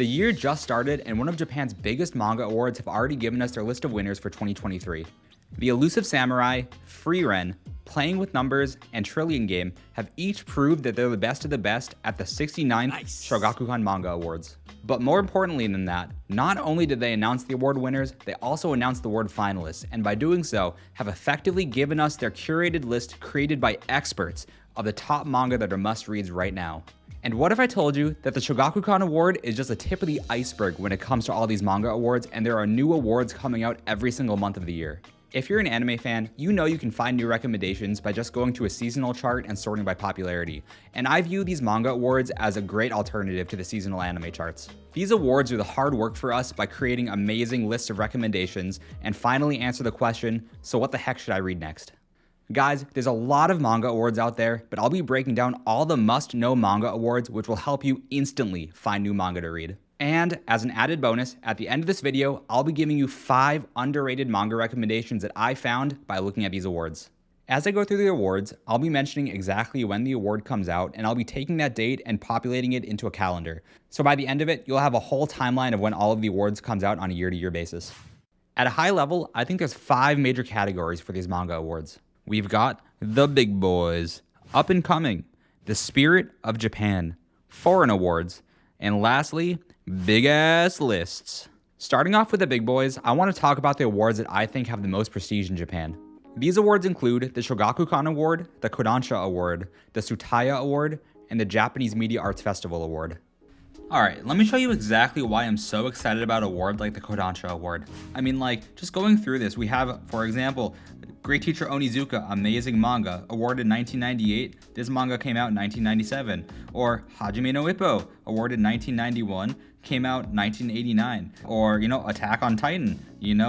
The year just started, and one of Japan's biggest manga awards have already given us their list of winners for 2023. The Elusive Samurai, Frieren, Playing with Numbers, and Trillion Game have each proved that they're the best of the best at the 69th Shogakukan Manga Awards. But more importantly than that, not only did they announce the award winners, they also announced the award finalists, and by doing so, have effectively given us their curated list created by experts of the top manga that are must-reads right now. And what if I told you that the Shogakukan Award is just the tip of the iceberg when it comes to all these manga awards, and there are new awards coming out every single month of the year? If you're an anime fan, you know you can find new recommendations by just going to a seasonal chart and sorting by popularity. And I view these manga awards as a great alternative to the seasonal anime charts. These awards do the hard work for us by creating amazing lists of recommendations and finally answer the question, so what the heck should I read next? Guys, there's a lot of manga awards out there, but I'll be breaking down all the must-know manga awards which will help you instantly find new manga to read. And as an added bonus, at the end of this video, I'll be giving you 5 underrated manga recommendations that I found by looking at these awards. As I go through the awards, I'll be mentioning exactly when the award comes out, and I'll be taking that date and populating it into a calendar. So by the end of it, you'll have a whole timeline of when all of the awards comes out on a year-to-year basis. At a high level, I think there's 5 major categories for these manga awards. We've got the big boys, up and coming, the spirit of Japan, foreign awards, and lastly, big ass lists. Starting off with the big boys, I want to talk about the awards that I think have the most prestige in Japan. These awards include the Shogakukan Award, the Kodansha Award, the Tsutaya Award, and the Japanese Media Arts Festival Award. Alright, let me show you exactly why I'm so excited about awards like the Kodansha Award. I mean, just going through this, we have, for example, Great Teacher Onizuka, amazing manga, awarded 1998. This manga came out in 1997. Or Hajime no Ippo, awarded 1991, came out 1989. Or, Attack on Titan,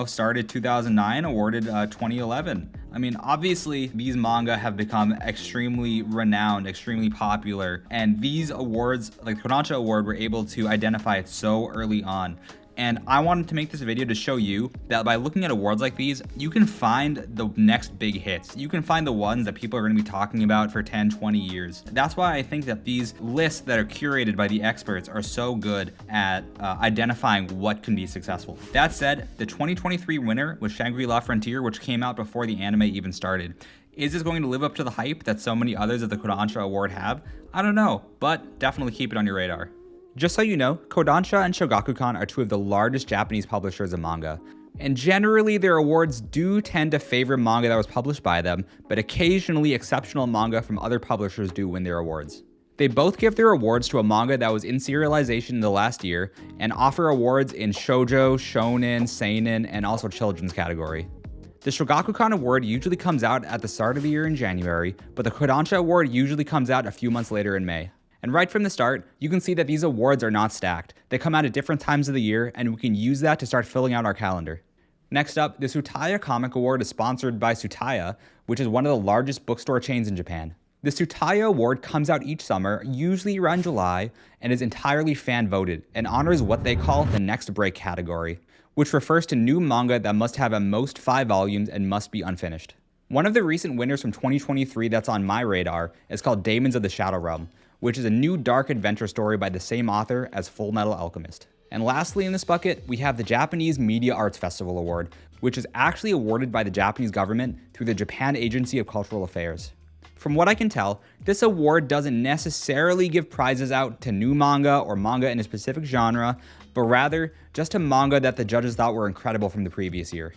started 2009, awarded 2011. I mean, obviously, these manga have become extremely renowned, extremely popular, and these awards, like the Kodansha Award, were able to identify it so early on. And I wanted to make this video to show you that by looking at awards like these, you can find the next big hits. You can find the ones that people are going to be talking about for 10, 20 years. That's why I think that these lists that are curated by the experts are so good at identifying what can be successful. That said, the 2023 winner was Shangri-La Frontier, which came out before the anime even started. Is this going to live up to the hype that so many others of the Kodansha Award have? I don't know, but definitely keep it on your radar. Just so you know, Kodansha and Shogakukan are 2 of the largest Japanese publishers of manga. And generally, their awards do tend to favor manga that was published by them, but occasionally exceptional manga from other publishers do win their awards. They both give their awards to a manga that was in serialization in the last year, and offer awards in shoujo, shonen, seinen, and also children's category. The Shogakukan Award usually comes out at the start of the year in January, but the Kodansha Award usually comes out a few months later in May. And right from the start, you can see that these awards are not stacked. They come out at different times of the year, and we can use that to start filling out our calendar. Next up, the Tsutaya Comic Award is sponsored by Tsutaya, which is one of the largest bookstore chains in Japan. The Tsutaya Award comes out each summer, usually around July, and is entirely fan-voted, and honors what they call the next break category, which refers to new manga that must have at most 5 volumes and must be unfinished. One of the recent winners from 2023 that's on my radar is called Daemons of the Shadow Realm, which is a new dark adventure story by the same author as Fullmetal Alchemist. And lastly in this bucket, we have the Japanese Media Arts Festival Award, which is actually awarded by the Japanese government through the Japan Agency of Cultural Affairs. From what I can tell, this award doesn't necessarily give prizes out to new manga or manga in a specific genre, but rather just to manga that the judges thought were incredible from the previous year.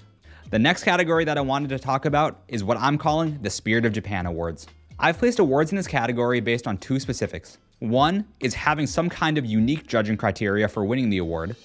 The next category that I wanted to talk about is what I'm calling the Spirit of Japan Awards. I've placed awards in this category based on 2 specifics. 1 is having some kind of unique judging criteria for winning the award,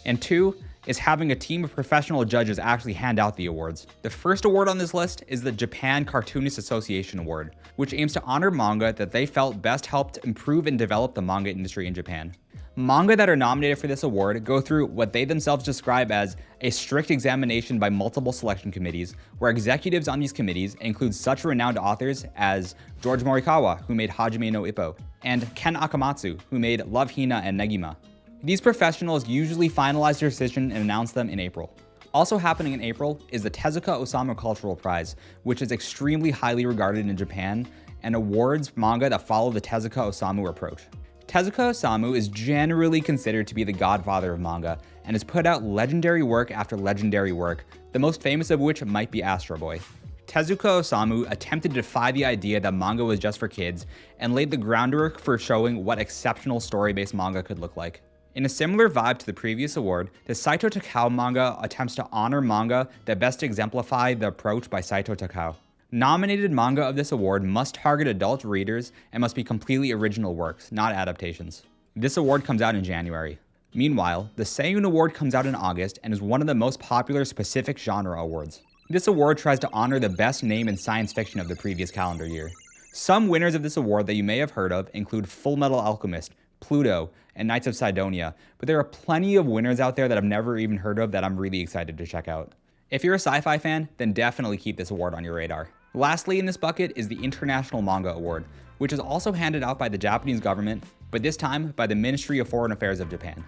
and 2 is having a team of professional judges actually hand out the awards. The first award on this list is the Japan Cartoonist Association Award, which aims to honor manga that they felt best helped improve and develop the manga industry in Japan. Manga that are nominated for this award go through what they themselves describe as a strict examination by multiple selection committees, where executives on these committees include such renowned authors as George Morikawa, who made Hajime no Ippo, and Ken Akamatsu, who made Love Hina and Negima. These professionals usually finalize their decision and announce them in April. Also happening in April is the Tezuka Osamu Cultural Prize, which is extremely highly regarded in Japan and awards manga that follow the Tezuka Osamu approach. Tezuka Osamu is generally considered to be the godfather of manga, and has put out legendary work after legendary work, the most famous of which might be Astro Boy. Tezuka Osamu attempted to defy the idea that manga was just for kids, and laid the groundwork for showing what exceptional story-based manga could look like. In a similar vibe to the previous award, the Saito Takao manga attempts to honor manga that best exemplify the approach by Saito Takao. Nominated manga of this award must target adult readers and must be completely original works, not adaptations. This award comes out in January. Meanwhile, the Seiyun Award comes out in August and is one of the most popular specific genre awards. This award tries to honor the best name in science fiction of the previous calendar year. Some winners of this award that you may have heard of include Fullmetal Alchemist, Pluto, and Knights of Sidonia, but there are plenty of winners out there that I've never even heard of that I'm really excited to check out. If you're a sci-fi fan, then definitely keep this award on your radar. Lastly in this bucket is the International Manga Award, which is also handed out by the Japanese government, but this time by the Ministry of Foreign Affairs of Japan.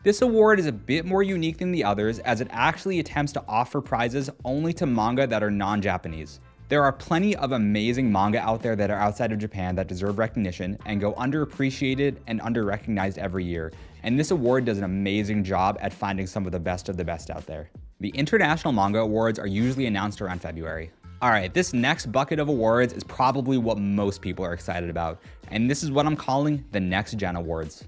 This award is a bit more unique than the others as it actually attempts to offer prizes only to manga that are non-Japanese. There are plenty of amazing manga out there that are outside of Japan that deserve recognition and go underappreciated and under-recognized every year, and this award does an amazing job at finding some of the best out there. The International Manga Awards are usually announced around February. Alright, this next bucket of awards is probably what most people are excited about, and this is what I'm calling the Next Gen Awards.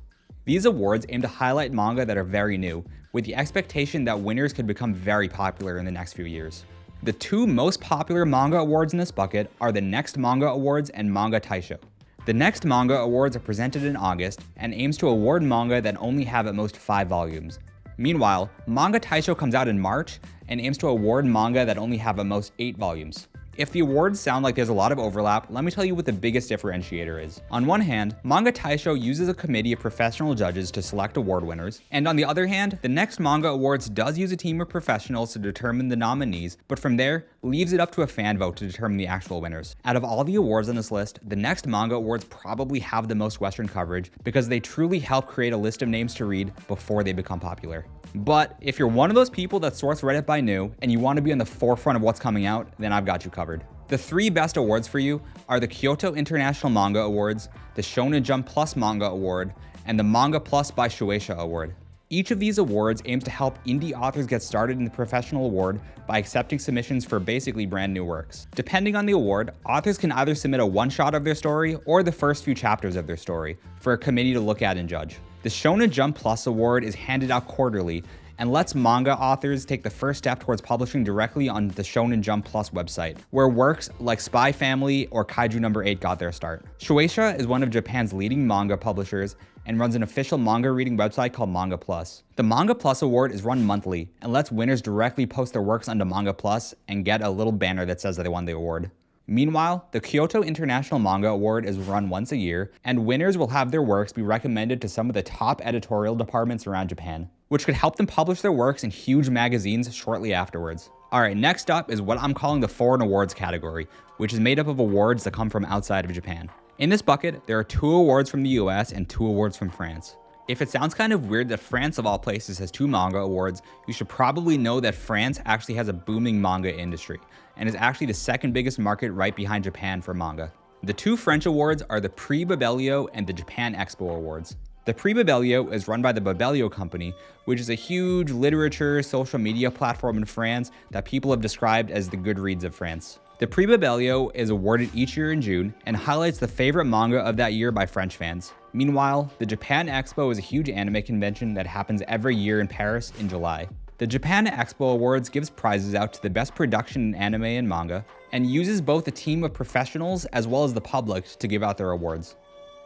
These awards aim to highlight manga that are very new, with the expectation that winners could become very popular in the next few years. The two most popular manga awards in this bucket are the Next Manga Awards and Manga Taisho. The Next Manga Awards are presented in August and aims to award manga that only have at most 5 volumes. Meanwhile, Manga Taisho comes out in March and aims to award manga that only have at most 8 volumes. If the awards sound like there's a lot of overlap, let me tell you what the biggest differentiator is. On one hand, Manga Taisho uses a committee of professional judges to select award winners, and on the other hand, the Next Manga Awards does use a team of professionals to determine the nominees, but from there, leaves it up to a fan vote to determine the actual winners. Out of all the awards on this list, the Next Manga Awards probably have the most Western coverage because they truly help create a list of names to read before they become popular. But if you're one of those people that sorts Reddit by new and you want to be on the forefront of what's coming out, then I've got you covered. The 3 best awards for you are the Kyoto International Manga Awards, the Shonen Jump Plus Manga Award, and the Manga Plus by Shueisha Award. Each of these awards aims to help indie authors get started in the professional award by accepting submissions for basically brand new works. Depending on the award, authors can either submit a one-shot of their story or the first few chapters of their story for a committee to look at and judge. The Shonen Jump Plus Award is handed out quarterly and lets manga authors take the first step towards publishing directly on the Shonen Jump Plus website, where works like Spy Family or Kaiju No. 8 got their start. Shueisha is one of Japan's leading manga publishers and runs an official manga reading website called Manga Plus. The Manga Plus Award is run monthly and lets winners directly post their works onto Manga Plus and get a little banner that says that they won the award. Meanwhile, the Kyoto International Manga Award is run once a year, and winners will have their works be recommended to some of the top editorial departments around Japan, which could help them publish their works in huge magazines shortly afterwards. Alright, next up is what I'm calling the Foreign Awards category, which is made up of awards that come from outside of Japan. In this bucket, there are 2 awards from the US and 2 awards from France. If it sounds kind of weird that France of all places has 2 manga awards, you should probably know that France actually has a booming manga industry, and is actually the second biggest market right behind Japan for manga. The 2 French awards are the Prix Babelio and the Japan Expo Awards. The Prix Babelio is run by the Babelio Company, which is a huge literature social media platform in France that people have described as the Goodreads of France. The Prix Babelio is awarded each year in June and highlights the favorite manga of that year by French fans. Meanwhile, the Japan Expo is a huge anime convention that happens every year in Paris in July. The Japan Expo Awards gives prizes out to the best production in anime and manga, and uses both a team of professionals as well as the public to give out their awards.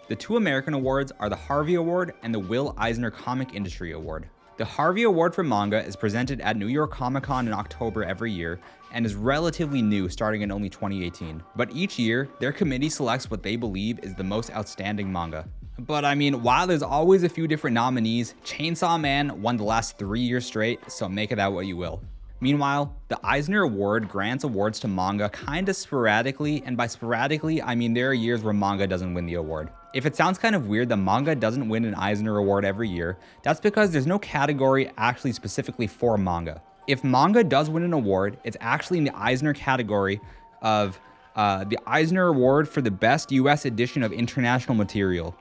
The 2 American awards are the Harvey Award and the Will Eisner Comic Industry Award. The Harvey Award for manga is presented at New York Comic Con in October every year and is relatively new, starting in only 2018. But each year, their committee selects what they believe is the most outstanding manga. But I mean, while there's always a few different nominees, Chainsaw Man won the last 3 years straight, so make of that what you will. Meanwhile, the Eisner Award grants awards to manga kinda sporadically, and by sporadically, I mean there are years where manga doesn't win the award. If it sounds kind of weird that manga doesn't win an Eisner Award every year, that's because there's no category actually specifically for manga. If manga does win an award, it's actually in the Eisner category of the Eisner Award for the best US edition of international material,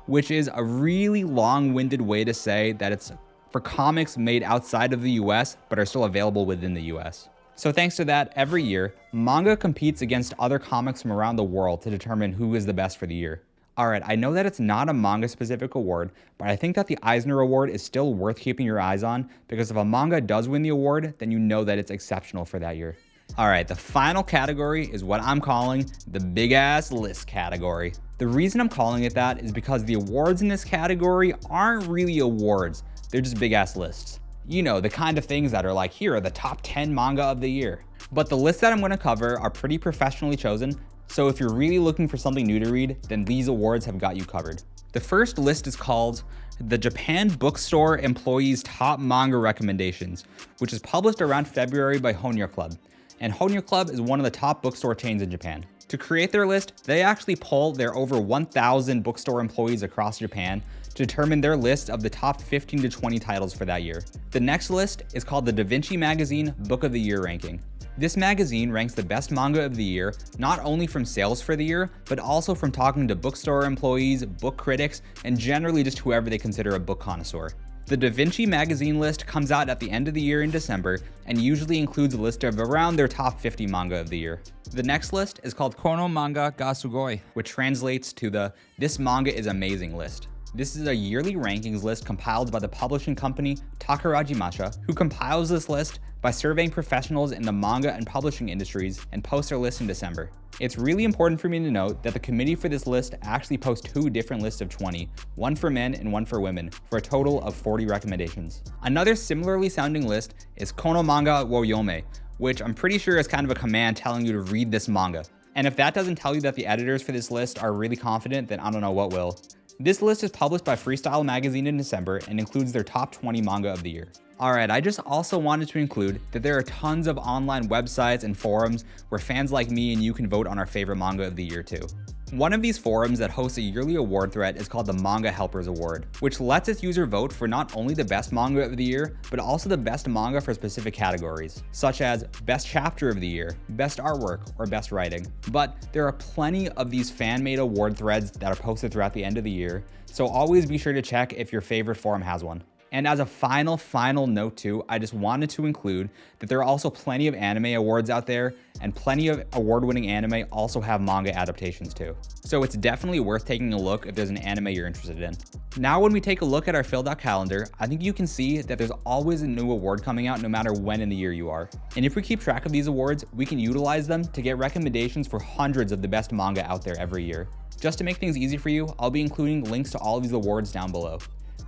which is a really long-winded way to say that it's for comics made outside of the US but are still available within the US. So thanks to that, every year, manga competes against other comics from around the world to determine who is the best for the year. Alright, I know that it's not a manga-specific award, but I think that the Eisner Award is still worth keeping your eyes on, because if a manga does win the award, then you know that it's exceptional for that year. Alright, the final category is what I'm calling the big-ass list category. The reason I'm calling it that is because the awards in this category aren't really awards, they're just big-ass lists. You know, the kind of things that are like, here are the top 10 manga of the year. But the lists that I'm going to cover are pretty professionally chosen, so if you're really looking for something new to read, then these awards have got you covered. The first list is called the Japan Bookstore Employees Top Manga Recommendations, which is published around February by Honya Club. And Honya Club is one of the top bookstore chains in Japan. To create their list, they actually polled their over 1,000 bookstore employees across Japan to determine their list of the top 15 to 20 titles for that year. The next list is called the Da Vinci Magazine Book of the Year Ranking. This magazine ranks the best manga of the year, not only from sales for the year, but also from talking to bookstore employees, book critics, and generally just whoever they consider a book connoisseur. The Da Vinci Magazine list comes out at the end of the year in December, and usually includes a list of around their top 50 manga of the year. The next list is called Kono Manga ga Sugoi, which translates to the This Manga is Amazing list. This is a yearly rankings list compiled by the publishing company Takarajimasha, who compiles this list by surveying professionals in the manga and publishing industries and posts their list in December. It's really important for me to note that the committee for this list actually posts 2 different lists of 20, one for men and one for women, for a total of 40 recommendations. Another similarly sounding list is Kono Manga wo Yome, which I'm pretty sure is kind of a command telling you to read this manga. And if that doesn't tell you that the editors for this list are really confident, then I don't know what will. This list is published by Freestyle Magazine in December and includes their top 20 manga of the year. Alright, I just also wanted to include that there are tons of online websites and forums where fans like me and you can vote on our favorite manga of the year too. One of these forums that hosts a yearly award thread is called the Manga Helpers Award, which lets its user vote for not only the best manga of the year, but also the best manga for specific categories, such as Best Chapter of the Year, Best Artwork, or Best Writing. But there are plenty of these fan-made award threads that are posted throughout the end of the year, so always be sure to check if your favorite forum has one. And as a final note too, I just wanted to include that there are also plenty of anime awards out there, and plenty of award-winning anime also have manga adaptations too. So it's definitely worth taking a look if there's an anime you're interested in. Now when we take a look at our filled out calendar, I think you can see that there's always a new award coming out no matter when in the year you are. And if we keep track of these awards, we can utilize them to get recommendations for hundreds of the best manga out there every year. Just to make things easy for you, I'll be including links to all of these awards down below.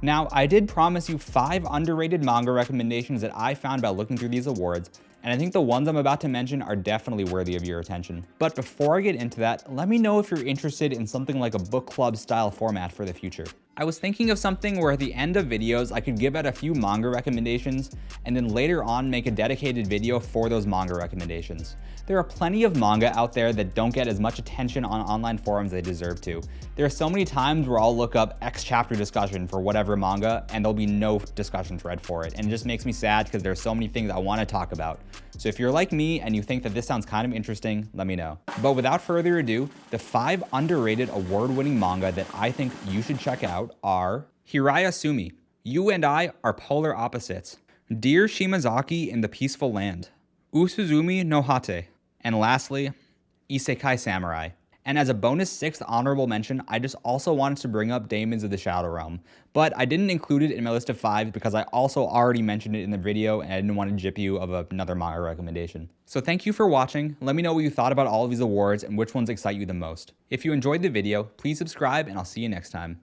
Now, I did promise you 5 underrated manga recommendations that I found by looking through these awards, and I think the ones I'm about to mention are definitely worthy of your attention. But before I get into that, let me know if you're interested in something like a book club style format for the future. I was thinking of something where at the end of videos, I could give out a few manga recommendations, and then later on make a dedicated video for those manga recommendations. There are plenty of manga out there that don't get as much attention on online forums they deserve to. There are so many times where I'll look up X chapter discussion for whatever manga, and there'll be no discussion thread for it, and it just makes me sad because there's so many things I want to talk about. So if you're like me and you think that this sounds kind of interesting, let me know. But without further ado, the 5 underrated award-winning manga that I think you should check out are Hiraya Sumi, You and I Are Polar Opposites, Dear Shimazaki in the Peaceful Land, Usuzumi no Hate, and lastly, Isekai Samurai. And as a bonus 6th honorable mention, I just also wanted to bring up Daemons of the Shadow Realm, but I didn't include it in my list of 5 because I also already mentioned it in the video and I didn't want to jip you of another manga recommendation. So thank you for watching. Let me know what you thought about all of these awards and which ones excite you the most. If you enjoyed the video, please subscribe and I'll see you next time.